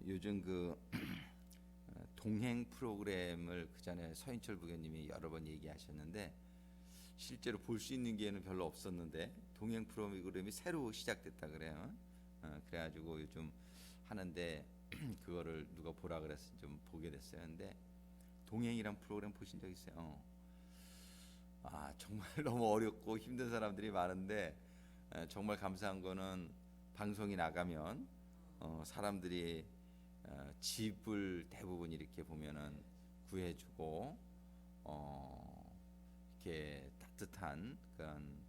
요즘 동행 프로그램을 그 전에 서인철 부교님이 여러 번 얘기하셨는데 실제로 볼 수 있는 기회는 별로 없었는데 동행 프로그램이 새로 시작됐다 그래요. 그래가지고 요즘 하는데 그거를 누가 보라 그래서 좀 보게 됐어요. 근데 동행이란 프로그램 보신 적 있어요? 정말 너무 어렵고 힘든 사람들이 많은데 정말 감사한 거는 방송이 나가면 사람들이 집을 대부분 이렇게 보면은 구해주고 이렇게 따뜻한 그런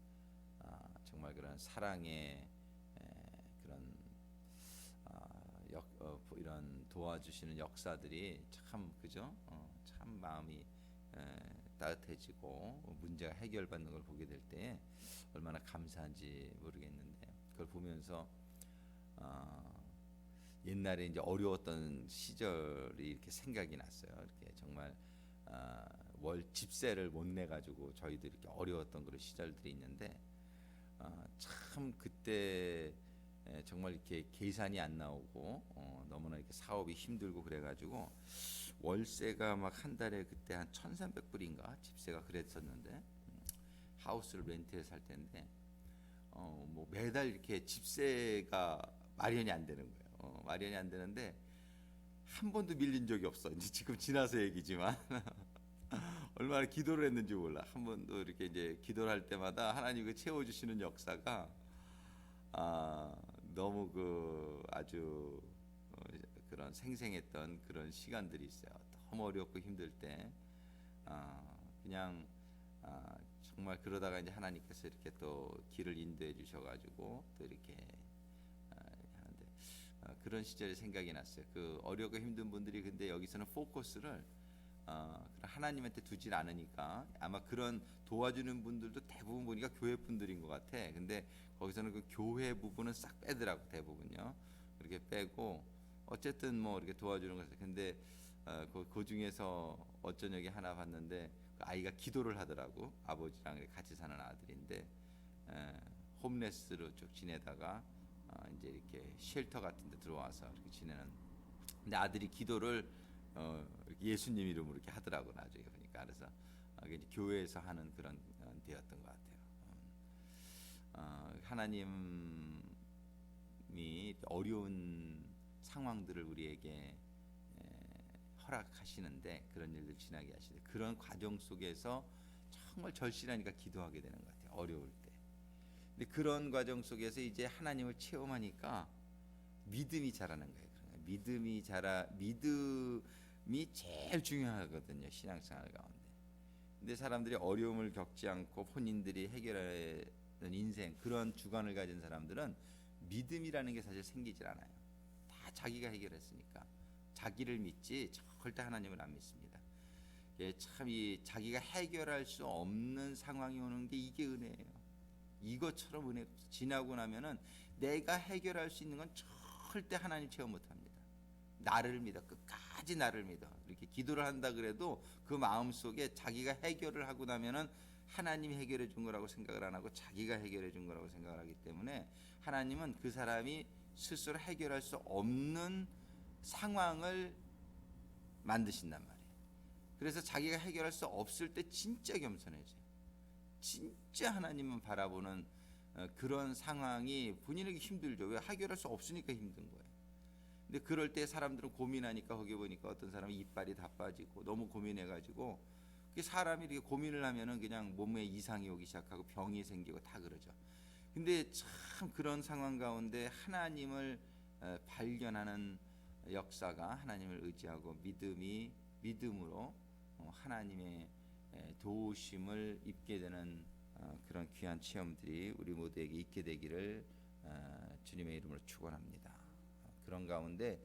정말 그런 사랑의 그런 이런 도와주시는 역사들이 참 그죠? 참 마음이 따뜻해지고 문제가 해결받는 걸 보게 될 때 얼마나 감사한지 모르겠는데 그걸 보면서 옛날에 이제 어려웠던 시절이 이렇게 생각이 났어요. 이렇게 정말 월 집세를 못 내 가지고 저희도 이렇게 어려웠던 그런 시절들이 있는데 참 그때 정말 이렇게 계산이 안 나오고 너무나 이렇게 사업이 힘들고 그래가지고 월세가 막 한 달에 그때 한 1,300불인가 집세가 그랬었는데 하우스를 렌트해 살 때인데 뭐 매달 이렇게 집세가 마련이 안 되는 거예요. 마련이 안 되는데 한 번도 밀린 적이 없어. 이제 지금 지나서 얘기지만 얼마나 기도를 했는지 몰라. 한 번도 이렇게 이제 기도를 할 때마다 하나님이 채워주시는 역사가 너무 아주 그런 생생했던 그런 시간들이 있어요. 너무 어렵고 힘들 때 그냥 정말 그러다가 이제 하나님께서 이렇게 또 길을 인도해 주셔가지고 또 이렇게 하는데 그런 시절이 생각이 났어요. 그 어렵고 힘든 분들이 근데 여기서는 포커스를 하나님한테 두질 않으니까 아마 그런 도와주는 분들도 대부분 보니까 교회 분들인 것 같아. 근데 거기서는 그 교회 부분은 싹 빼더라고 대부분요. 그렇게 빼고 어쨌든 뭐 이렇게 도와주는 것을 근데 그 중에서 어쩐 적이 하나 봤는데 그 아이가 기도를 하더라고. 아버지랑 같이 사는 아들인데 홈레스로 쭉 지내다가 이제 이렇게 쉘터 같은 데 들어와서 이렇게 지내는 근데 아들이 기도를 예수님 이름으로 이렇게 하더라고. 나중에 보니까 그래서 이제 교회에서 하는 그런 데였던 것 같아요. 하나님이 어려운 상황들을 우리에게 허락하시는데 그런 일들 지나게 하시는데 그런 과정 속에서 정말 절실하니까 기도하게 되는 것 같아요. 어려울 때. 근데 그런 과정 속에서 이제 하나님을 체험하니까 믿음이 자라는 거예요. 믿음이 제일 중요하거든요. 신앙생활 가운데. 근데 사람들이 어려움을 겪지 않고 본인들이 해결하는 인생 그런 주관을 가진 사람들은 믿음이라는 게 사실 생기질 않아요. 다 자기가 해결했으니까 자기를 믿지 절대 하나님을 안 믿습니다. 참 이 자기가 해결할 수 없는 상황이 오는 게 이게 은혜예요. 이것처럼 은혜 지나고 나면은 내가 해결할 수 있는 건 절대 하나님 체험 못합니다. 나를 믿어 끝까지 나를 믿어 이렇게 기도를 한다 그래도 그 마음 속에 자기가 해결을 하고 나면은 하나님이 해결해 준 거라고 생각을 안 하고 자기가 해결해 준 거라고 생각을 하기 때문에 하나님은 그 사람이 스스로 해결할 수 없는 상황을 만드신단 말이에요. 그래서 자기가 해결할 수 없을 때 진짜 겸손해져요. 진짜 하나님은 바라보는 그런 상황이 본인에게 힘들죠. 왜? 해결할 수 없으니까 힘든 거예요. 근데 그럴 때 사람들은 고민하니까 거기 보니까 어떤 사람은 이빨이 다 빠지고 너무 고민해가지고 사람이 이렇게 고민을 하면은 그냥 몸에 이상이 오기 시작하고 병이 생기고 다 그러죠. 근데 참 그런 상황 가운데 하나님을 발견하는 역사가 하나님을 의지하고 믿음으로 하나님의 도우심을 입게 되는 그런 귀한 체험들이 우리 모두에게 있게 되기를 주님의 이름으로 축원합니다. 그런 가운데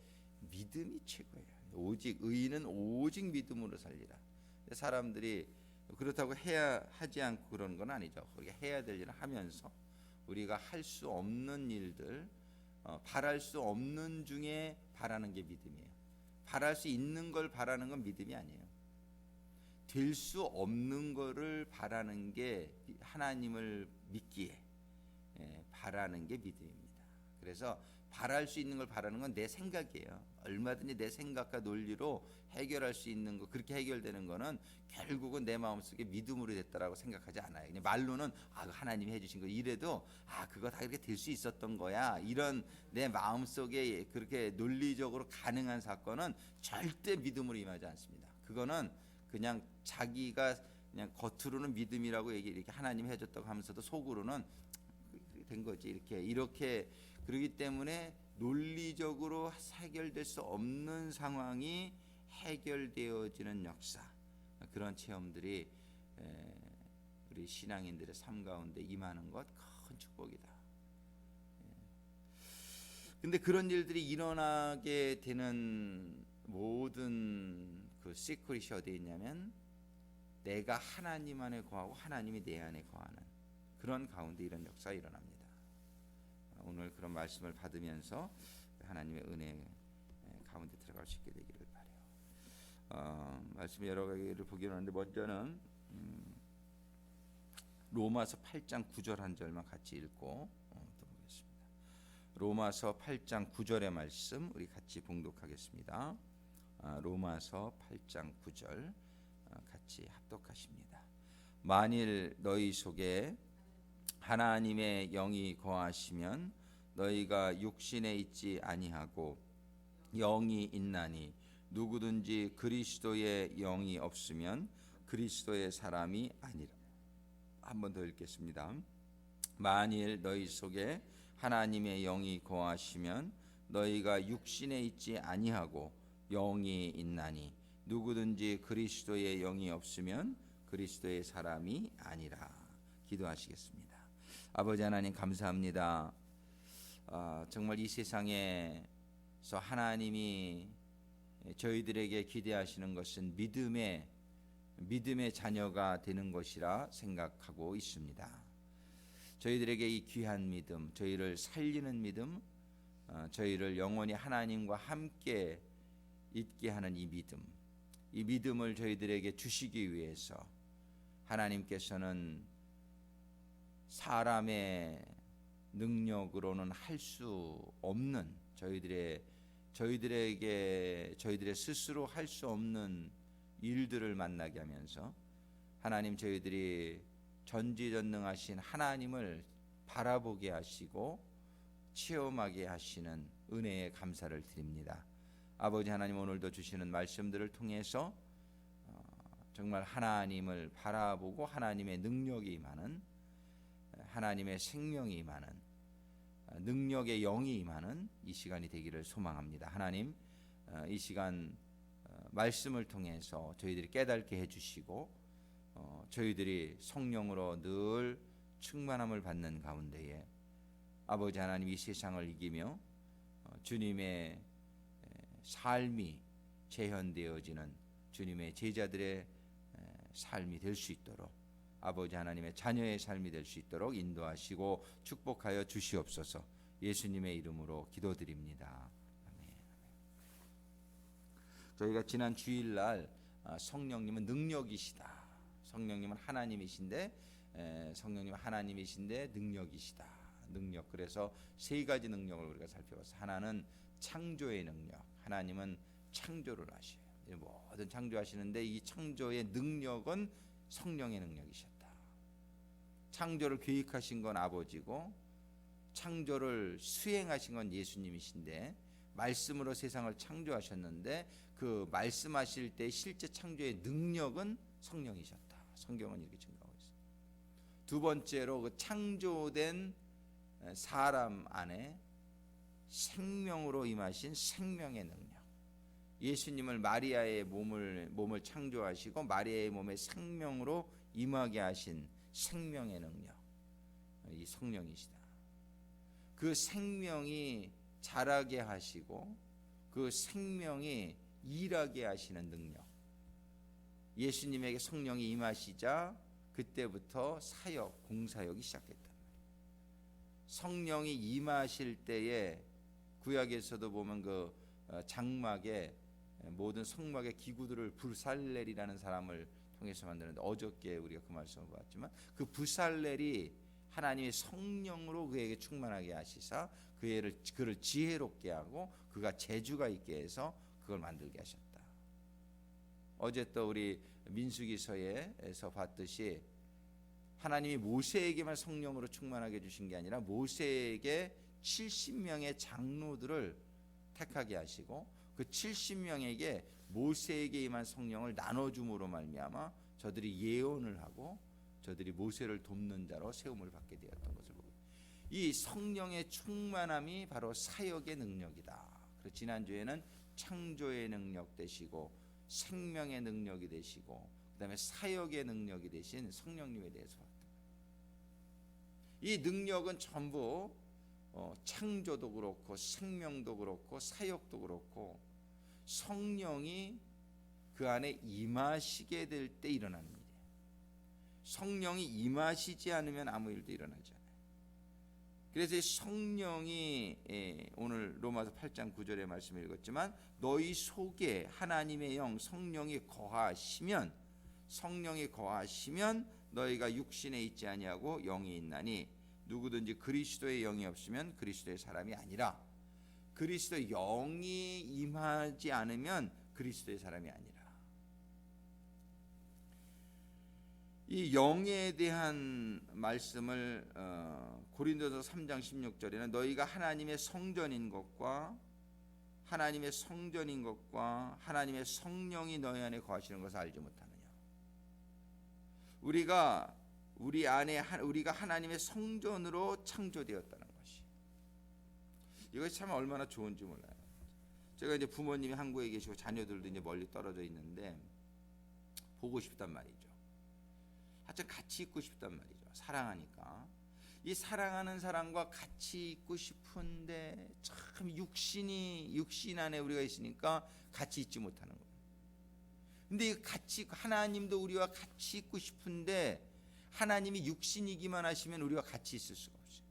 믿음이 최고예요. 오직 의인은 오직 믿음으로 살리라. 사람들이 그렇다고 해야 하지 않고 그런 건 아니죠. 우리가 해야 될 일을 하면서 우리가 할 수 없는 일들, 바랄 수 없는 중에 바라는 게 믿음이에요. 바랄 수 있는 걸 바라는 건 믿음이 아니에요. 될 수 없는 거를 바라는 게 하나님을 믿기에 바라는 게 믿음입니다. 그래서 바랄 수 있는 걸 바라는 건 내 생각이에요. 얼마든지 내 생각과 논리로 해결할 수 있는 거, 그렇게 해결되는 거는 결국은 내 마음속에 믿음으로 됐다라고 생각하지 않아요. 그냥 말로는 하나님이 해주신 거 이래도 그거 다 이렇게 될 수 있었던 거야, 이런 내 마음속에 그렇게 논리적으로 가능한 사건은 절대 믿음으로 임하지 않습니다. 그거는 그냥 자기가 그냥 겉으로는 믿음이라고 이렇게 하나님 해줬다고 하면서도 속으로는 된 거지, 이렇게 그렇기 때문에 논리적으로 해결될 수 없는 상황이 해결되어지는 역사, 그런 체험들이 우리 신앙인들의 삶 가운데 임하는 것 큰 축복이다. 근데 그런 일들이 일어나게 되는 모든 그 시크릿이 어디에 있냐면 내가 하나님 안에 거하고 하나님이 내 안에 거하는 그런 가운데 이런 역사가 일어납니다. 오늘 그런 말씀을 받으면서 하나님의 은혜 가운데 들어갈 수 있게 되기를 바라요. 말씀 여러 가지를 보기는 하는데 먼저는 로마서 8장 9절 한 절만 같이 읽고 또 보겠습니다. 로마서 8장 9절의 말씀 우리 같이 봉독하겠습니다. 로마서 8장 9절 같이 합독하십니다. 만일 너희 속에 하나님의 영이 거하시면 너희가 육신에 있지 아니하고 영이 있나니 누구든지 그리스도의 영이 없으면 그리스도의 사람이 아니라. 한 번 더 읽겠습니다. 만일 너희 속에 하나님의 영이 거하시면 너희가 육신에 있지 아니하고 영이 있나니 누구든지 그리스도의 영이 없으면 그리스도의 사람이 아니라. 기도하시겠습니다. 아버지 하나님 감사합니다. 정말 이 세상에서 하나님이 저희들에게 기대하시는 것은 믿음의 자녀가 되는 것이라 생각하고 있습니다. 저희들에게 이 귀한 믿음, 저희를 살리는 믿음, 저희를 영원히 하나님과 함께 있게 하는 이 믿음을 저희들에게 주시기 위해서 하나님께서는 사람의 능력으로는 할 수 없는 저희들의 스스로 할 수 없는 일들을 만나게 하면서 하나님 저희들이 전지전능하신 하나님을 바라보게 하시고 체험하게 하시는 은혜에 감사를 드립니다. 아버지 하나님 오늘도 주시는 말씀들을 통해서 정말 하나님을 바라보고 하나님의 능력이 임하는, 하나님의 생명이 임하는, 능력의 영이 임하는 이 시간이 되기를 소망합니다. 하나님 이 시간 말씀을 통해서 저희들이 깨닫게 해주시고 저희들이 성령으로 늘 충만함을 받는 가운데에 아버지 하나님 이 세상을 이기며 주님의 삶이 재현되어지는 주님의 제자들의 삶이 될 수 있도록 아버지 하나님의 자녀의 삶이 될 수 있도록 인도하시고 축복하여 주시옵소서. 예수님의 이름으로 기도드립니다. 아멘. 저희가 지난 주일날 성령님은 능력이시다, 성령님은 하나님이신데 능력이시다. 능력, 그래서 세 가지 능력을 우리가 살펴봤어요. 하나는 창조의 능력, 하나님은 창조를 하셔요. 모든 창조하시는데 이 창조의 능력은 성령의 능력이셨다. 창조를 계획하신 건 아버지고 창조를 수행하신 건 예수님이신데 말씀으로 세상을 창조하셨는데 그 말씀하실 때 실제 창조의 능력은 성령이셨다. 성경은 이렇게 증거하고 있습니다. 두 번째로 그 창조된 사람 안에 생명으로 임하신 생명의 능력, 예수님을 마리아의 몸을 창조하시고 마리아의 몸에 생명으로 임하게 하신 생명의 능력, 이 성령이시다. 그 생명이 자라게 하시고 그 생명이 일하게 하시는 능력, 예수님에게 성령이 임하시자 그때부터 사역, 공사역이 시작했다. 성령이 임하실 때에 구약에서도 보면 그 장막에 모든 성막의 기구들을 부살렐이라는 사람을 통해서 만드는데 어저께 우리가 그 말씀을 봤지만 그 부살렐이 하나님의 성령으로 그에게 충만하게 하시사 그를 지혜롭게 하고 그가 재주가 있게 해서 그걸 만들게 하셨다. 어제 또 우리 민수기서에서 봤듯이 하나님이 모세에게만 성령으로 충만하게 주신 게 아니라 모세에게 70명의 장로들을 택하게 하시고 그 70명에게 모세에게 임한 성령을 나눠줌으로 말미암아 저들이 예언을 하고 저들이 모세를 돕는 자로 세움을 받게 되었던 것을 보고, 이 성령의 충만함이 바로 사역의 능력이다. 그래서 지난주에는 창조의 능력 되시고 생명의 능력이 되시고 그다음에 사역의 능력이 되신 성령님에 대해서 봤다. 이 능력은 전부 창조도 그렇고 생명도 그렇고 사역도 그렇고 성령이 그 안에 임하시게 될 때 일어나는 일이에요. 성령이 임하시지 않으면 아무 일도 일어나지 않아요. 그래서 성령이 오늘 로마서 8장 9절의 말씀을 읽었지만 너희 속에 하나님의 영 성령이 거하시면 너희가 육신에 있지 아니하고 영이 있나니 누구든지 그리스도의 영이 없으면 그리스도의 사람이 아니라, 그리스도의 영이 임하지 않으면 그리스도의 사람이 아니라. 이 영에 대한 말씀을 고린도서 3장 16절에는 너희가 하나님의 성전인 것과 하나님의 성령이 너희 안에 거하시는 것을 알지 못하느냐. 우리가 하나님의 성전으로 창조되었다는 것이, 이것이 참 얼마나 좋은지 몰라요. 제가 이제 부모님이 한국에 계시고 자녀들도 이제 멀리 떨어져 있는데 보고 싶단 말이죠. 하여튼 같이 있고 싶단 말이죠. 사랑하니까. 이 사랑하는 사람과 같이 있고 싶은데 참 육신 안에 우리가 있으니까 같이 있지 못하는 거예요. 근데 같이 하나님도 우리와 같이 있고 싶은데 하나님이 육신이기만 하시면 우리와 같이 있을 수가 없어요.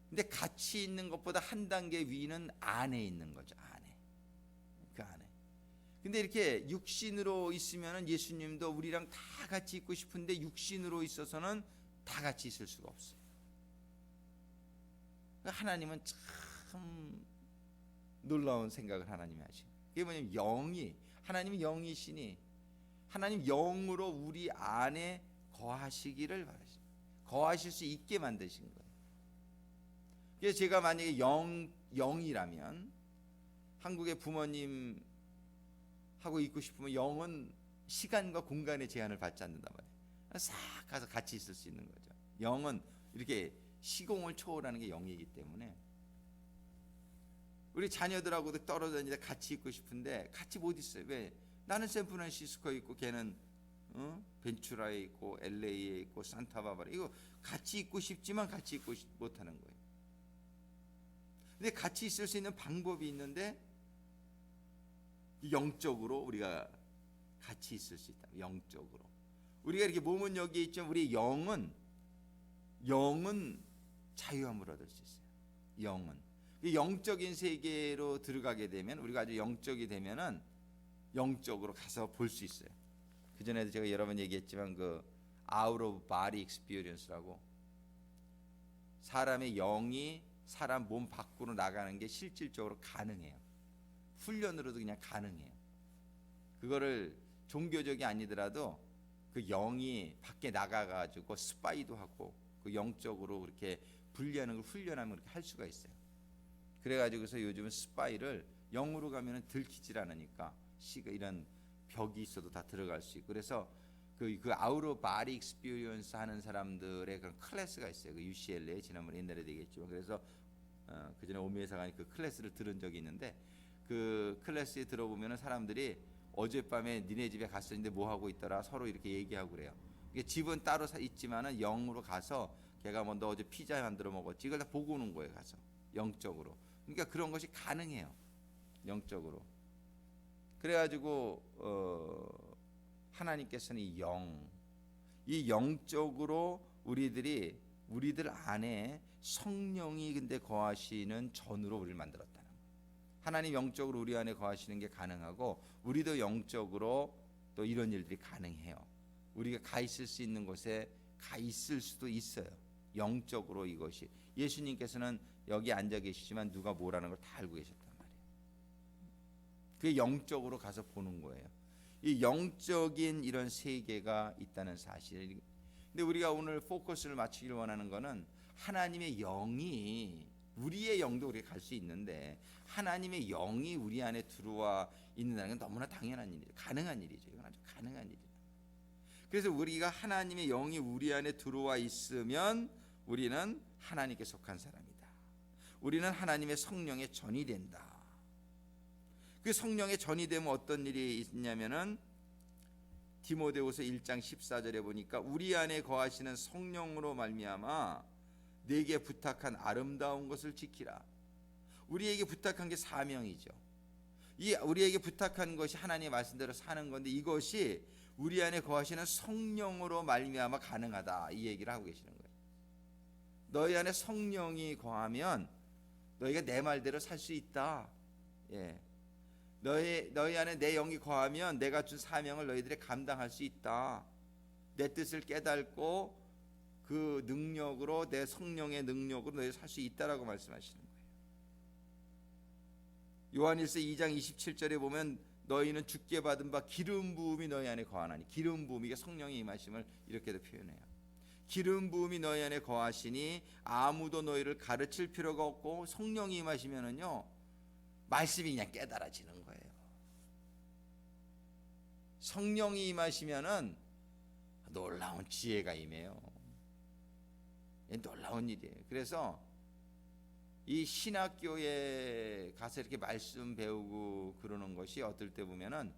근데 같이 있는 것보다 한 단계 위는 안에 있는 거죠. 그 안에. 근데 이렇게 육신으로 있으면은 예수님도 우리랑 다 같이 있고 싶은데 육신으로 있어서는 다 같이 있을 수가 없어요. 하나님은 참 놀라운 생각을 하나님이 하시는. 그게 뭐냐면 하나님이 영이시니 하나님 영으로 우리 안에 거하시기를 바라십니다. 거하실 수 있게 만드신 거예요. 그래서 제가 만약에 영이라면 한국의 부모님 하고 있고 싶으면 영은 시간과 공간의 제한을 받지 않는단 말이에요. 싹 가서 같이 있을 수 있는 거죠. 영은 이렇게 시공을 초월하는 게 영이기 때문에 우리 자녀들하고도 떨어져 있는데 같이 있고 싶은데 같이 못 있어요. 왜? 나는 샌프란시스코에 있고 걔는 벤츄라에 있고 LA에 있고 산타바바라. 이거 같이 있고 싶지만 같이 있고 못하는 거예요. 근데 같이 있을 수 있는 방법이 있는데 영적으로 우리가 같이 있을 수 있다. 영적으로 우리가 이렇게 몸은 여기에 있지만 우리 영은 자유함을 얻을 수 있어요. 영은 영적인 세계로 들어가게 되면 우리가 아주 영적이 되면은 영적으로 가서 볼 수 있어요. 그 전에도 제가 여러 번 얘기했지만 그 out of body experience라고, 사람의 영이 사람 몸 밖으로 나가는 게 실질적으로 가능해요. 훈련으로도 그냥 가능해요. 그거를 종교적이 아니더라도 그 영이 밖에 나가가지고 스파이도 하고 그 영적으로 그렇게 분리하는 걸 훈련하면 그렇게 할 수가 있어요. 그래가지고서 요즘은 스파이를 영으로 가면은 들키질 않으니까 이런 벽이 있어도 다 들어갈 수 있고, 그래서 그 out of body experience 하는 사람들의 그런 클래스가 있어요. 그 UCLA에 지난번에 옛날에 얘기했지만, 그래서 그 전에 오미회사가 그 클래스를 들은 적이 있는데 그 클래스에 들어보면은 사람들이 어젯밤에 니네 집에 갔었는데 뭐 하고 있더라 서로 이렇게 얘기하고 그래요. 이게 집은 따로 있지만은 영으로 가서 걔가 뭐 너 어제 피자 만들어 먹었지 이걸 다 보고 오는 거예요. 가서 영적으로. 그러니까 그런 것이 가능해요. 영적으로. 그래가지고 하나님께서는 이 영적으로 우리들 안에 성령이 근데 거하시는 전으로 우리를 만들었다는 거예요. 하나님 영적으로 우리 안에 거하시는 게 가능하고 우리도 영적으로 또 이런 일들이 가능해요. 우리가 가 있을 수 있는 곳에 가 있을 수도 있어요. 영적으로 이것이 예수님께서는 여기 앉아 계시지만 누가 뭐라는 걸 다 알고 계셨단 말이에요. 그게 영적으로 가서 보는 거예요. 이 영적인 이런 세계가 있다는 사실. 근데 우리가 오늘 포커스를 맞추기를 원하는 거는 하나님의 영이, 우리의 영도 우리가 갈 수 있는데 하나님의 영이 우리 안에 들어와 있는다는 건 너무나 당연한 일이죠. 가능한 일이죠. 이건 아주 가능한 일이에요. 그래서 우리가 하나님의 영이 우리 안에 들어와 있으면 우리는 하나님께 속한 사람이다. 우리는 하나님의 성령의 전이 된다. 그 성령의 전이 되면 어떤 일이 있냐면은 디모데후서 1장 14절에 보니까 우리 안에 거하시는 성령으로 말미암아 내게 부탁한 아름다운 것을 지키라. 우리에게 부탁한 게 사명이죠. 이 우리에게 부탁한 것이 하나님의 말씀대로 사는 건데 이것이 우리 안에 거하시는 성령으로 말미암아 가능하다. 이 얘기를 하고 계시는 거예요. 너희 안에 성령이 거하면 너희가 내 말대로 살 수 있다. 예. 너희 안에 내 영이 거하면 내가 준 사명을 너희들이 감당할 수 있다. 내 뜻을 깨닫고 그 능력으로, 내 성령의 능력으로 너희 살 수 있다라고 말씀하시는 거예요. 요한일서 2장 27절에 보면 너희는 주께 받은 바 기름 부음이 너희 안에 거하나니, 기름 부음, 이게 성령의 임하심을 이렇게도 표현해요. 기름 부음이 너희 안에 거하시니 아무도 너희를 가르칠 필요가 없고, 성령이 임하시면은요 말씀이 그냥 깨달아지는 거예요. 성령이 임하시면은 놀라운 지혜가 임해요. 놀라운 일이에요. 그래서 이 신학교에 가서 이렇게 말씀 배우고 그러는 것이 어떨 때 보면은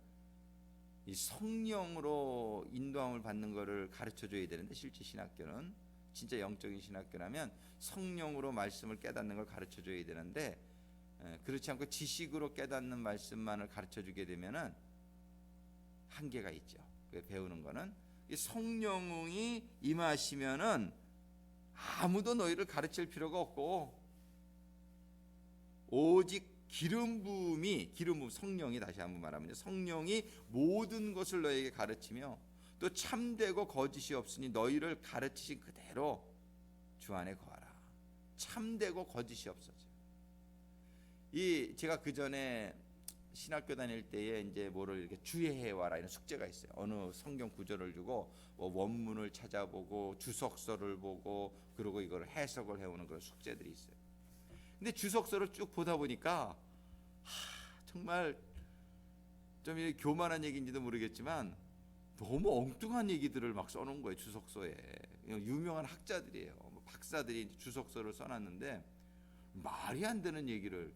이 성령으로 인도함을 받는 것을 가르쳐 줘야 되는데, 실제 신학교는 진짜 영적인 신학교라면 성령으로 말씀을 깨닫는 걸 가르쳐 줘야 되는데, 그렇지 않고 지식으로 깨닫는 말씀만을 가르쳐 주게 되면은 한계가 있죠. 배우는 거는 이 성령이 임하시면은 아무도 너희를 가르칠 필요가 없고, 오직 기름 부음이, 성령이, 다시 한번 말하면 성령이 모든 것을 너희에게 가르치며 또 참되고 거짓이 없으니 너희를 가르치신 그대로 주 안에 거하라. 참되고 거짓이 없어져. 제가 그 전에 신학교 다닐 때에 이제 뭐를 이렇게 주의해 와라 이런 숙제가 있어요. 어느 성경 구절을 주고 뭐 원문을 찾아보고 주석서를 보고 그리고 이걸 해석을 해오는 그런 숙제들이 있어요. 근데 주석서를 쭉 보다 보니까 정말 좀 교만한 얘기인지도 모르겠지만 너무 엉뚱한 얘기들을 막 써놓은 거예요. 주석서에 유명한 학자들이에요. 박사들이 주석서를 써놨는데 말이 안 되는 얘기를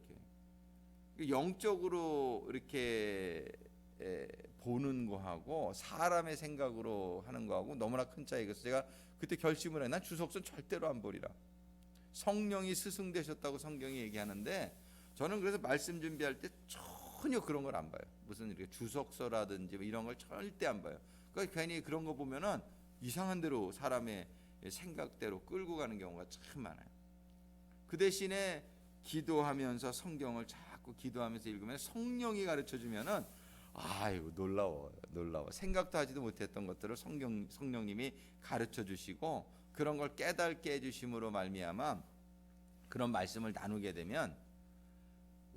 이렇게 영적으로 이렇게 보는 거하고 사람의 생각으로 하는 거하고 너무나 큰 차이가 있어서 제가 그때 결심을 해. 난 주석서는 절대로 안 보리라. 성령이 스승되셨다고 성경이 얘기하는데 저는 그래서 말씀 준비할 때 전혀 그런 걸 안 봐요. 무슨 이렇게 주석서라든지 이런 걸 절대 안 봐요. 그러니까 괜히 그런 거 보면은 이상한 대로 사람의 생각대로 끌고 가는 경우가 참 많아요. 그 대신에 기도하면서 성경을 자꾸 기도하면서 읽으면 성령이 가르쳐 주면은 아이고 놀라워. 생각도 하지도 못했던 것들을 성령님이 가르쳐 주시고 그런 걸 깨닫게 해주심으로 말미암아 그런 말씀을 나누게 되면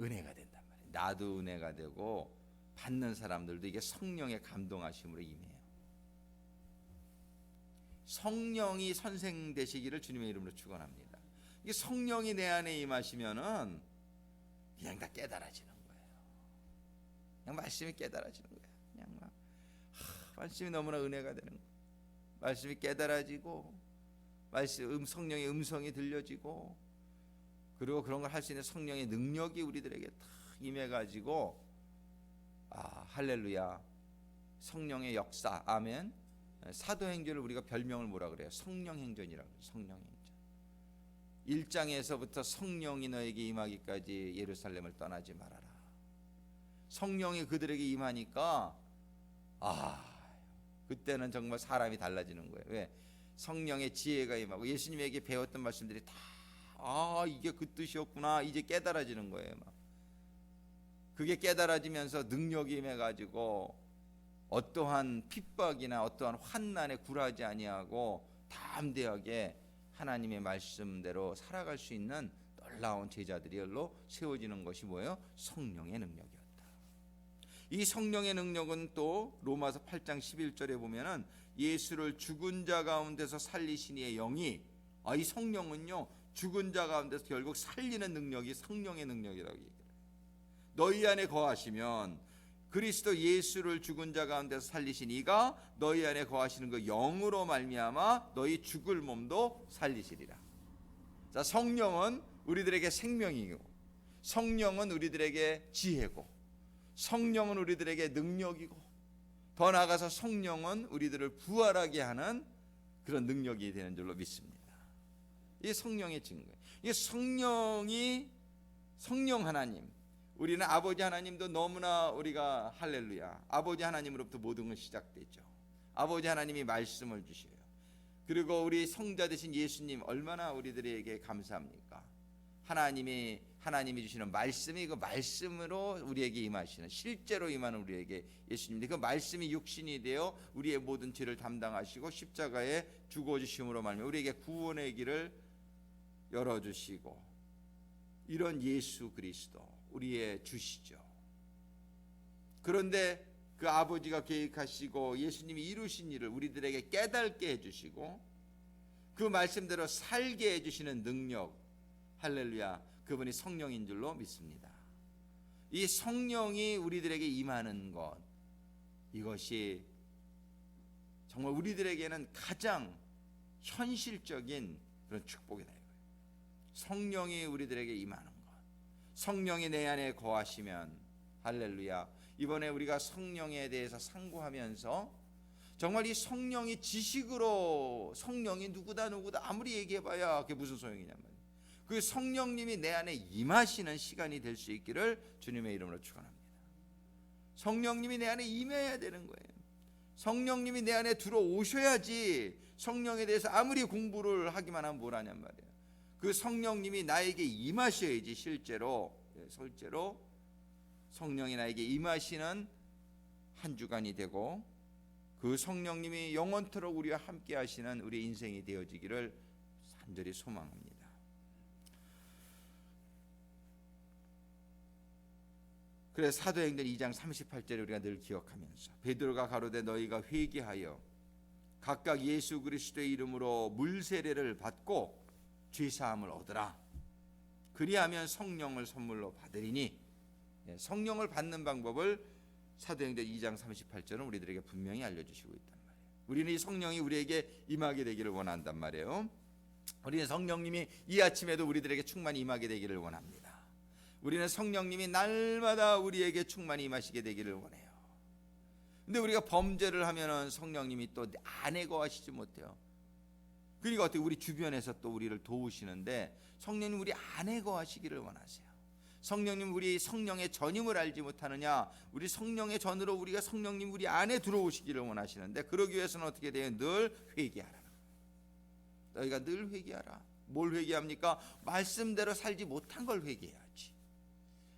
은혜가 된단 말이에요. 나도 은혜가 되고 받는 사람들도 이게 성령의 감동하심으로 임해요. 성령이 선생 되시기를 주님의 이름으로 축원합니다. 이게 성령이 내 안에 임하시면은 그냥 다 깨달아지는 거예요. 그냥 말씀이 깨달아지는 거예요. 그냥 막 말씀이 너무나 은혜가 되는 거예요. 말씀이 깨달아지고 성령의 음성이 들려지고 그리고 그런 걸 할 수 있는 성령의 능력이 우리들에게 탁 임해가지고 할렐루야, 성령의 역사, 아멘. 사도행전을 우리가 별명을 뭐라 그래요? 성령행전이라고 해요. 성령행전. 1장에서부터 성령이 너에게 임하기까지 예루살렘을 떠나지 말아라. 성령이 그들에게 임하니까 그때는 정말 사람이 달라지는 거예요. 왜? 성령의 지혜가 임하고 예수님에게 배웠던 말씀들이 다 이게 그 뜻이었구나 이제 깨달아지는 거예요. 막. 그게 깨달아지면서 능력이 임해가지고 어떠한 핍박이나 어떠한 환난에 굴하지 아니하고 담대하게 하나님의 말씀대로 살아갈 수 있는 놀라운 제자들로 세워지는 것이 뭐예요? 성령의 능력이었다. 이 성령의 능력은 또 로마서 8장 11절에 보면은 예수를 죽은 자 가운데서 살리신 이의 영이, 이 성령은요 죽은 자 가운데서 결국 살리는 능력이 성령의 능력이라고 얘기해요. 너희 안에 거하시면, 그리스도 예수를 죽은 자 가운데서 살리신 이가 너희 안에 거하시는 그 영으로 말미암아 너희 죽을 몸도 살리시리라. 자, 성령은 우리들에게 생명이고, 성령은 우리들에게 지혜고, 성령은 우리들에게 능력이고, 더 나아가서 성령은 우리들을 부활하게 하는 그런 능력이 되는 줄로 믿습니다. 이게 성령의 증거예요. 이게 성령 하나님, 우리는 아버지 하나님도 너무나 우리가 할렐루야, 아버지 하나님으로부터 모든 건 시작되죠. 아버지 하나님이 말씀을 주셔요. 그리고 우리 성자 되신 예수님 얼마나 우리들에게 감사합니까? 하나님이 주시는 말씀이, 그 말씀으로 우리에게 임하시는, 실제로 임하는 우리에게 예수님인데, 그 말씀이 육신이 되어 우리의 모든 죄를 담당하시고 십자가에 죽어주심으로 말미암아 우리에게 구원의 길을 열어주시고, 이런 예수 그리스도 우리의 주시죠. 그런데 그 아버지가 계획하시고 예수님이 이루신 일을 우리들에게 깨닫게 해주시고 그 말씀대로 살게 해주시는 능력, 할렐루야, 그분이 성령인 줄로 믿습니다. 이 성령이 우리들에게 임하는 것, 이것이 정말 우리들에게는 가장 현실적인 그런 축복이다. 성령이 우리들에게 임하는 것, 성령이 내 안에 거하시면, 할렐루야, 이번에 우리가 성령에 대해서 상고하면서 정말 이 성령이 지식으로, 성령이 누구다 아무리 얘기해봐야 그게 무슨 소용이냔 말이에요. 그 성령님이 내 안에 임하시는 시간이 될 수 있기를 주님의 이름으로 축원합니다. 성령님이 내 안에 임해야 되는 거예요. 성령님이 내 안에 들어오셔야지. 성령에 대해서 아무리 공부를 하기만 하면 뭘 하냔 말이에요. 그 성령님이 나에게 임하셔야지 실제로 성령이 나에게 임하시는 한 주간이 되고, 그 성령님이 영원토록 우리와 함께 하시는 우리 인생이 되어지기를 간절히 소망합니다. 그래서 사도행전 2장 38절에 우리가 늘 기억하면서, 베드로가 가로되 너희가 회개하여 각각 예수 그리스도의 이름으로 물세례를 받고 죄사함을 얻으라. 그리하면 성령을 선물로 받으리니. 성령을 받는 방법을 사도행전 2장 38절은 우리들에게 분명히 알려주시고 있단 말이에요. 우리는 이 성령이 우리에게 임하게 되기를 원한단 말이에요. 우리는 성령님이 이 아침에도 우리들에게 충만히 임하게 되기를 원합니다. 우리는 성령님이 날마다 우리에게 충만히 임하시게 되기를 원해요. 근데 우리가 범죄를 하면은 성령님이 또 안에 거하시지 못해요. 그러니까 어떻게 우리 주변에서 또 우리를 도우시는데, 성령님 우리 안에 거하시기를 원하세요. 성령님, 우리 성령의 전임을 알지 못하느냐? 우리 성령의 전으로 우리가 성령님 우리 안에 들어오시기를 원하시는데, 그러기 위해서는 어떻게 돼요? 늘 회개하라. 너희가 늘 회개하라. 뭘 회개합니까? 말씀대로 살지 못한 걸 회개해야지.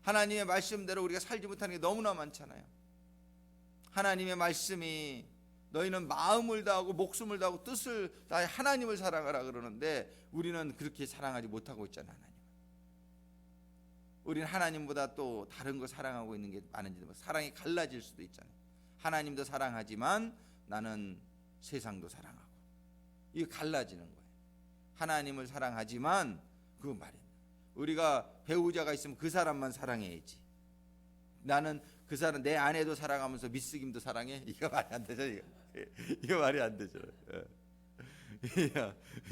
하나님의 말씀대로 우리가 살지 못하는 게 너무나 많잖아요. 하나님의 말씀이 너희는 마음을 다하고 목숨을 다하고 뜻을 다해 하나님을 사랑하라 그러는데, 우리는 그렇게 사랑하지 못하고 있잖아요. 하나님, 우리는 하나님보다 또 다른 거 사랑하고 있는 게 많은지도, 사랑이 갈라질 수도 있잖아요. 하나님도 사랑하지만 나는 세상도 사랑하고, 이게 갈라지는 거예요. 하나님을 사랑하지만 그 말이에요. 우리가 배우자가 있으면 그 사람만 사랑해야지. 나는 그 사람 내 아내도 사랑하면서 미스김도 사랑해? 이거 말이 안 되죠. 이거 말이 안 되죠.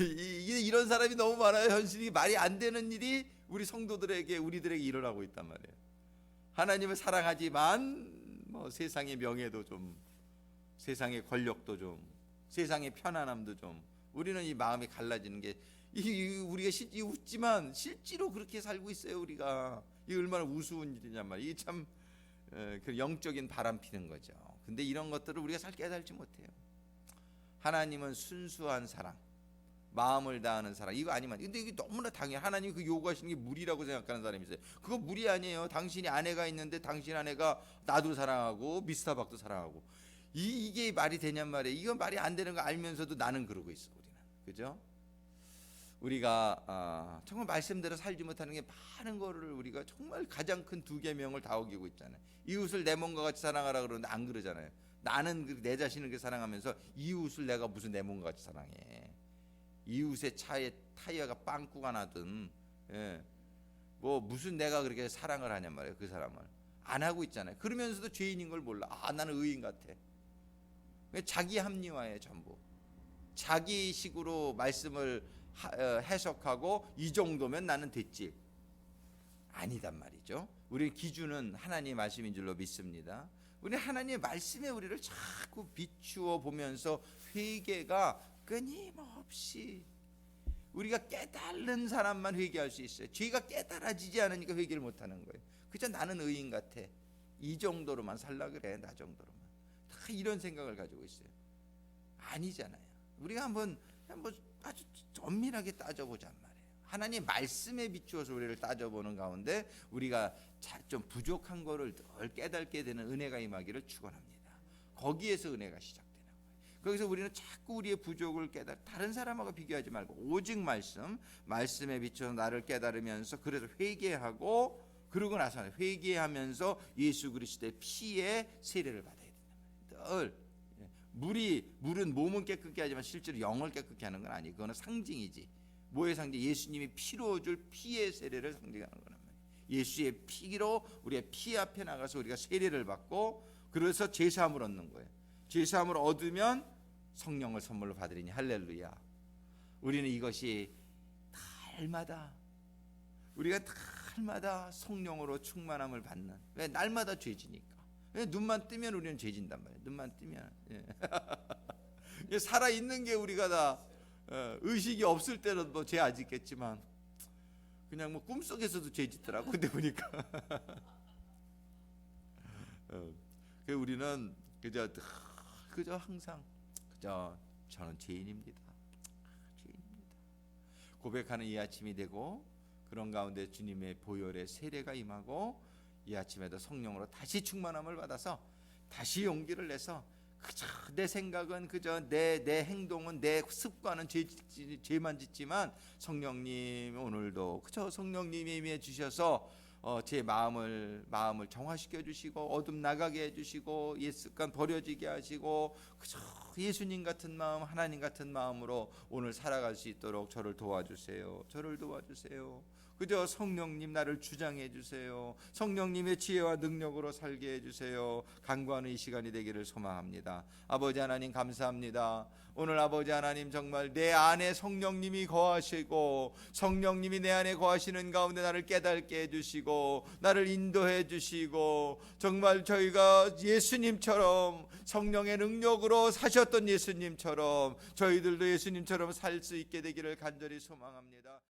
이런 사람이 너무 많아요. 현실이 말이 안 되는 일이 우리 성도들에게, 우리들에게 일어나고 있단 말이에요. 하나님을 사랑하지만 뭐 세상의 명예도 좀, 세상의 권력도 좀, 세상의 편안함도 좀, 우리는 이 마음이 갈라지는 게, 우리가 웃지만 실제로 그렇게 살고 있어요. 우리가 이 얼마나 우스운 일이냔 말이에요. 이게 참 그 영적인 바람 피는 거죠. 근데 이런 것들을 우리가 잘 깨달지 못해요. 하나님은 순수한 사랑, 마음을 다하는 사랑, 이거 아니면, 근데 이게 너무나 당연히 하나님이 그 요구하시는 게 무리라고 생각하는 사람이 있어요. 그거 무리 아니에요. 당신이 아내가 있는데 당신 아내가 나도 사랑하고 미스터박도 사랑하고, 이게 말이 되냔 말이에요. 이건 말이 안 되는 거 알면서도 나는 그러고 있어. 우리는, 그죠? 우리가 정말 말씀대로 살지 못하는 게 많은 거를 우리가 정말 가장 큰 두 계명을 다 어기고 있잖아요. 이웃을 내 몸과 같이 사랑하라 그러는데 안 그러잖아요. 나는 내 자신을 그렇게 사랑하면서 이웃을 내가 무슨 내 몸과 같이 사랑해. 이웃의 차에 타이어가 빵꾸가 나든 뭐 무슨 내가 그렇게 사랑을 하냔 말이에요. 그 사람을 안 하고 있잖아요. 그러면서도 죄인인 걸 몰라. 나는 의인 같아. 자기 합리화에 전부 자기식으로 말씀을 해석하고 이 정도면 나는 됐지. 아니단 말이죠. 우리 기준은 하나님의 말씀인 줄로 믿습니다. 우리 하나님의 말씀에 우리를 자꾸 비추어 보면서 회개가 끊임없이 우리가 깨달은 사람만 회개할 수 있어요. 죄가 깨달아지지 않으니까 회개를 못하는 거예요. 그저 나는 의인 같아. 이 정도로만 살라 그래. 나 정도로만. 다 이런 생각을 가지고 있어요. 아니잖아요. 우리가 한번 아주 엄밀하게 따져보잔 말이에요. 하나님 말씀에 비추어서 우리를 따져보는 가운데 우리가 좀 부족한 거를 늘 깨닫게 되는 은혜가 임하기를 축원합니다. 거기에서 은혜가 시작되는 거예요. 거기서 우리는 자꾸 우리의 부족을 다른 사람하고 비교하지 말고 오직 말씀에 비춰서 나를 깨달으면서 그래서 회개하고 그러고 나서 회개하면서 예수 그리스도의 피에 세례를 받아야 된다. 늘 물은 몸은 깨끗게 하지만 실제로 영을 깨끗게 하는 건 아니에요. 그거는 상징이지. 뭐의 상징? 예수님이 피로 줄 피의 세례를 상징하는 거란 말이에요. 예수의 피로 우리의 피 앞에 나가서 우리가 세례를 받고 그래서 제사함을 얻는 거예요. 제사함을 얻으면 성령을 선물로 받으리니 할렐루야. 우리는 이것이 우리가 날마다 성령으로 충만함을 받는. 왜? 날마다 죄지니까. 눈만 뜨면 우리는 죄진단 말이에요. 눈만 뜨면 살아 있는 게 우리가 다 의식이 없을 때는 뭐 죄 안 짓겠지만 그냥 뭐 꿈속에서도 죄 짓더라고. 근데 보니까 우리는 그저 항상 저는 죄인입니다. 고백하는 이 아침이 되고 그런 가운데 주님의 보혈의 세례가 임하고 이 아침에도 성령으로 다시 충만함을 받아서 다시 용기를 내서 그저 내 생각은 그저 내 행동은 내 습관은 죄만 짓지만 성령님 오늘도 그저 성령님이 임해 주셔서 제 마음을 정화시켜 주시고 어둠 나가게 해주시고 옛 습관 버려지게 하시고 그저 예수님 같은 마음 하나님 같은 마음으로 오늘 살아갈 수 있도록 저를 도와주세요. 그저 성령님 나를 주장해 주세요. 성령님의 지혜와 능력으로 살게 해주세요. 간구하는 이 시간이 되기를 소망합니다. 아버지 하나님 감사합니다. 오늘 아버지 하나님 정말 내 안에 성령님이 거하시고 성령님이 내 안에 거하시는 가운데 나를 깨닫게 해주시고 나를 인도해 주시고 정말 저희가 예수님처럼 성령의 능력으로 사셨던 예수님처럼 저희들도 예수님처럼 살 수 있게 되기를 간절히 소망합니다.